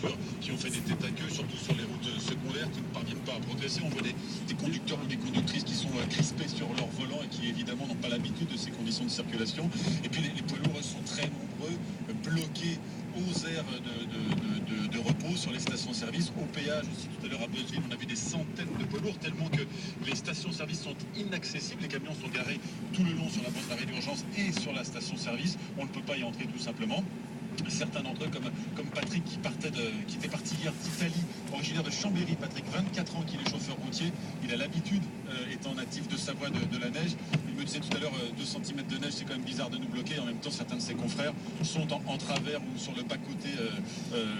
voitures qui ont fait des têtes à queue, surtout sur les routes secondaires qui ne parviennent pas à progresser. On voit des conducteurs ou des conductrices qui sont crispés sur leur volant et qui évidemment n'ont pas l'habitude de ces conditions de circulation. Et puis les poids lourds sont très nombreux, bloqués aux aires de repos sur les stations-service, au péage aussi. Tout à l'heure à Beuzeville, on a vu des centaines de poids lourds, tellement que les stations-service sont inaccessibles. Les camions sont garés tout le long sur la bande d'arrêt d'urgence et sur la station-service. On ne peut pas y entrer tout simplement. Certains d'entre eux, comme Patrick, qui était parti hier d'Italie, originaire de Chambéry. Patrick, 24 ans, qui est chauffeur routier. Il a l'habitude, étant natif de Savoie, de la neige. Il me disait tout à l'heure, 2 cm de neige, c'est quand même bizarre de nous bloquer. En même temps, certains de ses confrères sont en travers ou sur le bas-côté.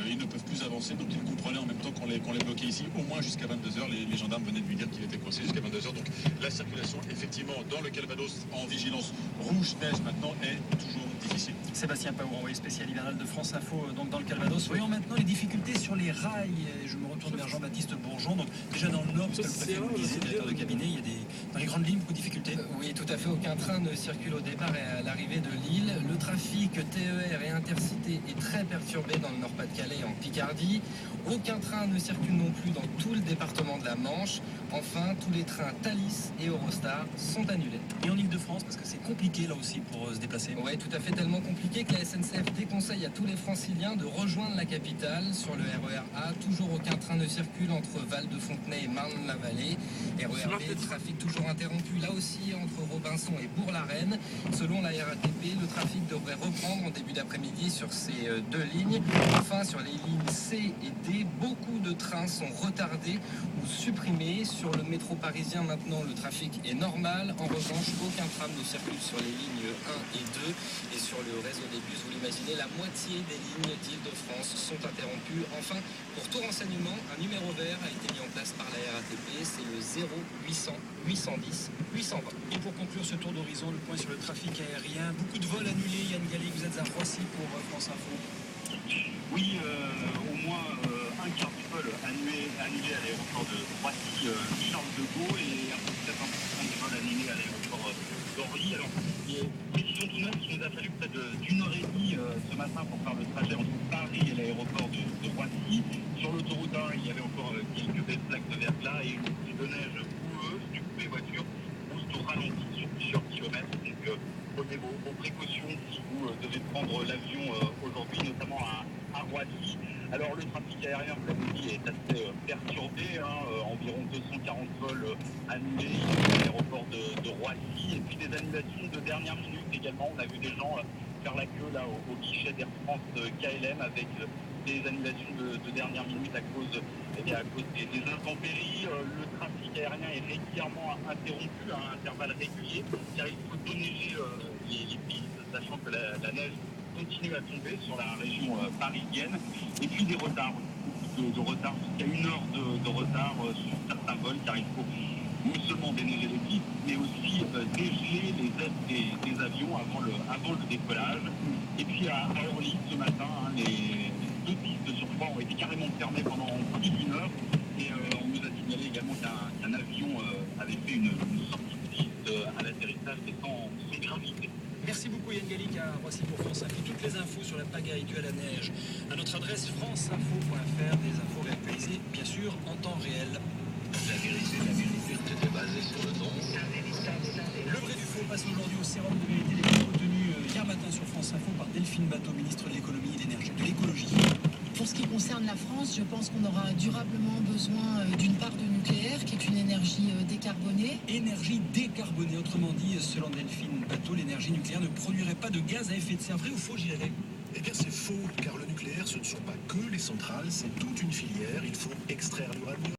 Ils ne peuvent plus avancer. Donc, il comprenait en même temps qu'on les bloquait ici, au moins jusqu'à 22h. Les gendarmes venaient de lui dire qu'il était coincé jusqu'à 22h. Donc, la circulation, effectivement, dans le Calvados, en vigilance rouge-neige maintenant, est toujours difficile. Sébastien Paour, envoyé spécial hivernal de France Info, donc dans le Calvados. Voyons maintenant les difficultés sur les rails. Et je me retourne vers Jean-Baptiste Bourgeon. Donc déjà dans le Nord, parce que le préfet nous disait, directeur de cabinet, il y a dans les grandes lignes beaucoup de difficultés. Oui, tout à fait. Aucun train ne circule au départ et à l'arrivée de Lille. Le trafic TER et Intercité est très perturbé dans le Nord-Pas-de-Calais et en Picardie. Aucun train ne circule non plus dans tout le département de la Manche. Enfin, tous les trains Thalys et Eurostar sont annulés. Et en Ile-de-France, parce que c'est compliqué là aussi pour se déplacer. Oui, tout à fait, tellement compliqué que la SNCF déconseille à tous les franciliens de rejoindre la capitale sur le RER A. Toujours aucun train ne circule entre Val-de-Fontenay et Marne-la-Vallée. RER B, trafic toujours interrompu là aussi entre Robinson et Bourg-la-Reine. Selon la RATP, le trafic devrait reprendre en début d'après-midi sur ces 2 lignes. Enfin, sur les lignes C et D, beaucoup de trains sont retardés ou supprimés. Sur le métro parisien maintenant, le trafic est normal. En revanche, aucun tram ne circule sur les lignes 1 et 2. Et sur le réseau des bus, vous l'imaginez, la moitié des lignes d'Île-de-France sont interrompues. Enfin, pour tout renseignement, un numéro vert a été mis en place par la RATP, c'est le 0800 810 820. Et pour conclure ce tour d'horizon, le point sur le trafic aérien. Beaucoup de vols annulés. Yann Galli, vous êtes à Roissy pour France Info. Oui, au moins un quart du vol annulé à l'aéroport de Roissy, Charles de Gaulle, et peut-être 1% du vol annulé à l'aéroport d'Orly. Alors, précision tout neuf, il nous a fallu près d'une heure et demie ce matin pour faire le trajet entre Paris et l'aéroport de Roissy. Sur l'autoroute 1, il y avait encore quelques belles plaques de verglas et une couche de neige boueuse. Du coup, les voitures roulent au ralenti sur plusieurs kilomètres. Donc, prenez vos précautions si vous devez prendre l'avion aujourd'hui, notamment à Roissy. Alors le trafic aérien, comme vous dit, est assez perturbé, environ 240 vols annulés à l'aéroport de Roissy, et puis des annulations de dernière minute également. On a vu des gens faire la queue là au guichet d'Air France KLM avec des annulations de dernière minute à cause des intempéries. Le trafic aérien est régulièrement interrompu à intervalles réguliers, car il faut déneiger les pistes, sachant que la neige continue à tomber sur la région parisienne. Et puis des retards, de retard, jusqu'à 1 heure de retard sur certains vols, car il faut non seulement déneiger les pistes, mais aussi dégeler les ailes des avions avant le décollage. Et puis à Orly ce matin, les 2 pistes sur 3 ont été carrément fermées pendant plus d'1 heure. Et on nous a signalé également qu'un avion avait fait une sortie de piste à l'atterrissage, mais sans gravité. Merci beaucoup Yann Gallic à Roissy pour France Info. Toutes les infos sur la pagaille due à la neige à notre adresse franceinfo.fr. Des infos réactualisées, bien sûr, en temps réel. La vérité est basée sur le nom. Le vrai du faux passe aujourd'hui au sérum de vérité des propos tenus hier matin sur France Info par Delphine Bateau, ministre de l'économie et de l'écologie. Pour ce qui concerne la France, je pense qu'on aura durablement besoin d'une part de nucléaire, qui est une énergie décarbonée. Énergie décarbonée, autrement dit, selon Delphine Bateau, l'énergie nucléaire ne produirait pas de gaz à effet de serre. Vrai ou faux, Gilles Allais ? Eh bien c'est faux, car le nucléaire, ce ne sont pas que les centrales, c'est toute une filière. Il faut extraire l'uranium.